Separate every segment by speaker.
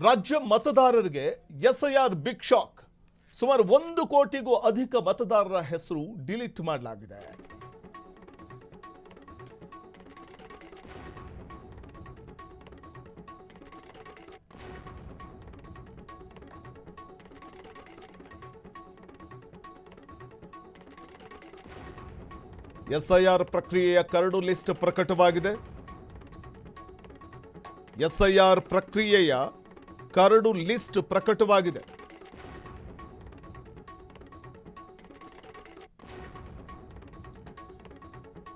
Speaker 1: ರಾಜ್ಯ ಮತದಾರರಿಗೆ SIR big shock. ಸುಮಾರು 1 ಕೋಟಿಗೂ ಅಧಿಕ ಮತದಾರರ ಹೆಸರು ಡಿಲೀಟ್ ಮಾಡಲಾಗಿದೆ. ಎಸ್ಐಆರ್ ಪ್ರಕ್ರಿಯೆಯ ಕರಡು ಲಿಸ್ಟ್ ಪ್ರಕಟವಾಗಿದೆ. ಎಸ್ಐಆರ್ ಪ್ರಕ್ರಿಯೆಯ ಕರಡು ಲಿಸ್ಟ್ ಪ್ರಕಟವಾಗಿದೆ.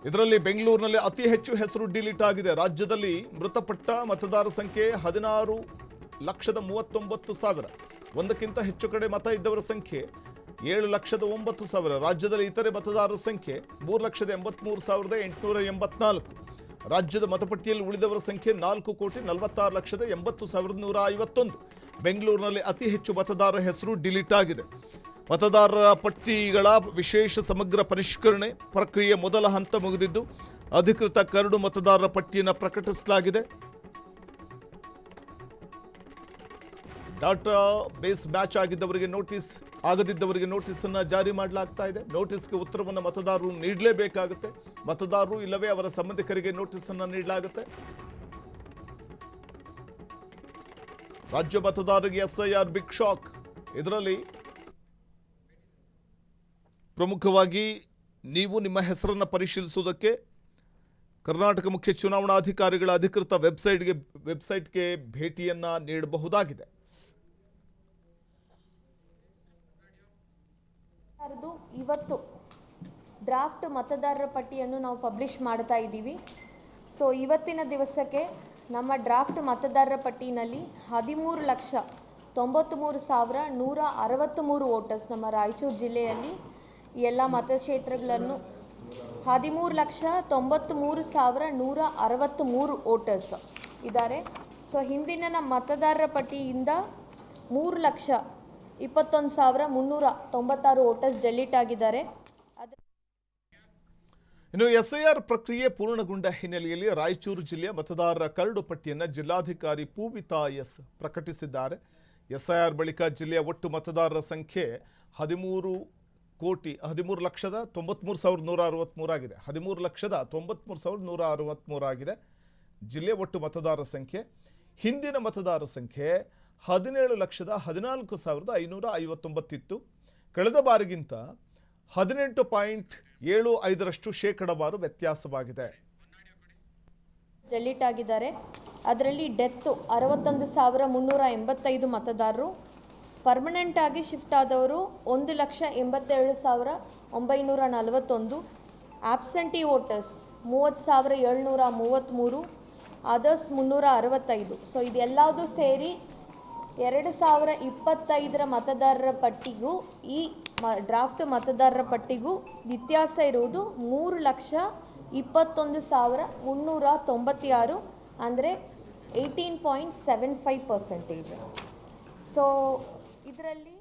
Speaker 1: ಇದರಲ್ಲಿ ಬೆಂಗಳೂರಿನಲ್ಲಿ ಅತಿ ಹೆಚ್ಚು ಹೆಸರು ಡಿಲೀಟ್ ಆಗಿದೆ. ರಾಜ್ಯದಲ್ಲಿ ಮೃತಪಟ್ಟ ಮತದಾರರ ಸಂಖ್ಯೆ 16,39,000. ಒಂದಕ್ಕಿಂತ ಹೆಚ್ಚು ಕಡೆ ಮತ ಇದ್ದವರ ಸಂಖ್ಯೆ 7,09,000. ರಾಜ್ಯದಲ್ಲಿ ಇತರೆ ಮತದಾರರ ಸಂಖ್ಯೆ 3,83,884. ರಾಜ್ಯದ ಮತಪಟ್ಟಿಯಲ್ಲಿ ಉಳಿದವರ ಸಂಖ್ಯೆ 4,46,80,151. ಬೆಂಗಳೂರಿನಲ್ಲಿ ಅತಿ ಹೆಚ್ಚು ಮತದಾರರ ಹೆಸರು ಡಿಲೀಟ್ ಆಗಿದೆ. ಮತದಾರರ ಪಟ್ಟಿಗಳ ವಿಶೇಷ ಸಮಗ್ರ ಪರಿಷ್ಕರಣೆ ಪ್ರಕ್ರಿಯೆ ಮೊದಲ ಹಂತ ಮುಗಿದಿದ್ದು ಅಧಿಕೃತ ಕರಡು ಮತದಾರರ ಪಟ್ಟಿಯನ್ನು ಪ್ರಕಟಿಸಲಾಗಿದೆ. ಡಾಟಾ ಬೇಸ್ ಮ್ಯಾಚ್ ಆಗಿದ್ದವರಿಗೆ ನೋಟಿಸ್, ಆಗದಿದ್ದವರಿಗೆ ನೋಟಿಸ್ ಅನ್ನು ಜಾರಿ ಮಾಡಲಾಗ್ತಾ ಇದೆ. ನೋಟಿಸ್ಗೆ ಉತ್ತರವನ್ನು ಮತದಾರರು ನೀಡಲೇಬೇಕಾಗುತ್ತೆ. ಮತದಾರರು ಇಲ್ಲವೇ ಅವರ ಸಂಬಂಧಿಕರಿಗೆ ನೋಟಿಸ್ ಅನ್ನು ನೀಡಲಾಗುತ್ತೆ. ರಾಜ್ಯ ಮತದಾರರಿಗೆ ಎಸ್ಐಆರ್ ಬಿಗ್ ಶಾಕ್. ಇದರಲ್ಲಿ ಪ್ರಮುಖವಾಗಿ ನೀವು ನಿಮ್ಮ ಹೆಸರನ್ನು ಪರಿಶೀಲಿಸುವುದಕ್ಕೆ ಕರ್ನಾಟಕ ಮುಖ್ಯ ಚುನಾವಣಾಧಿಕಾರಿಗಳ ಅಧಿಕೃತ ವೆಬ್ಸೈಟ್ಗೆ ಭೇಟಿಯನ್ನು ನೀಡಬಹುದಾಗಿದೆ.
Speaker 2: ಇವತ್ತು ಡ್ರಾಫ್ಟ್ ಮತದಾರರ ಪಟ್ಟಿಯನ್ನು ನಾವು ಪಬ್ಲಿಷ್ ಮಾಡ್ತಾ ಇದ್ದೀವಿ. ಸೊ ಇವತ್ತಿನ ದಿವಸಕ್ಕೆ ನಮ್ಮ ಡ್ರಾಫ್ಟ್ ಮತದಾರರ ಪಟ್ಟಿನಲ್ಲಿ 13,93,163 ವೋಟರ್ಸ್ ನಮ್ಮ ರಾಯಚೂರು ಜಿಲ್ಲೆಯಲ್ಲಿ ಎಲ್ಲ ಮತಕ್ಷೇತ್ರಗಳನ್ನು 13,93,163 ವೋಟರ್ಸ್ ಇದ್ದಾರೆ. ಸೊ ಹಿಂದಿನ ನಮ್ಮ ಮತದಾರರ ಪಟ್ಟಿಯಿಂದ 3,21,396 ವೋಟರ್ಸ್ ಡೆಲೀಟ್ ಆಗಿದ್ದಾರೆ.
Speaker 1: ಇನ್ನು ಎಸ್ಐಆರ್ ಪ್ರಕ್ರಿಯೆ ಪೂರ್ಣಗೊಂಡ ಹಿನ್ನೆಲೆಯಲ್ಲಿ ರಾಯಚೂರು ಜಿಲ್ಲೆಯ ಮತದಾರರ ಕರಡು ಪಟ್ಟಿಯನ್ನು ಜಿಲ್ಲಾಧಿಕಾರಿ ಪೂವಿತಾ ಎಸ್ ಪ್ರಕಟಿಸಿದ್ದಾರೆ. ಎಸ್ಐಆರ್ ಬಳಿಕ ಜಿಲ್ಲೆಯ ಒಟ್ಟು ಮತದಾರರ ಸಂಖ್ಯೆ 13,93,163 ಆಗಿದೆ. 13,93,163 ಆಗಿದೆ ಜಿಲ್ಲೆಯ ಒಟ್ಟು ಮತದಾರರ ಸಂಖ್ಯೆ. ಹಿಂದಿನ ಮತದಾರರ ಸಂಖ್ಯೆ 17,14,559 ಇತ್ತು. ಕಳೆದ ಬಾರಿಗಿಂತ 18.75% ಶೇಕಡಾವಾರು ವ್ಯತ್ಯಾಸವಾಗಿದೆ.
Speaker 2: ಡೆಲೀಟ್ ಆಗಿದ್ದಾರೆ. ಅದರಲ್ಲಿ ಡೆತ್ತು 61,385 ಮತದಾರರು, ಪರ್ಮನೆಂಟ್ ಆಗಿ ಶಿಫ್ಟ್ ಆದವರು 1,87,941, ಆಬ್ಸೆಂಟಿ ವೋಟರ್ಸ್ 30,733, ಅದರ್ಸ್ 365. ಸೊ ಇದೆಲ್ಲದೂ ಸೇರಿ 2025 ಮತದಾರರ ಪಟ್ಟಿಗೂ ಈ ಡ್ರಾಫ್ಟ್ ಮತದಾರರ ಪಟ್ಟಿಗೂ ವ್ಯತ್ಯಾಸ ಇರುವುದು 3,21,396, ಅಂದರೆ 18.75%. ಸೊ ಇದರಲ್ಲಿ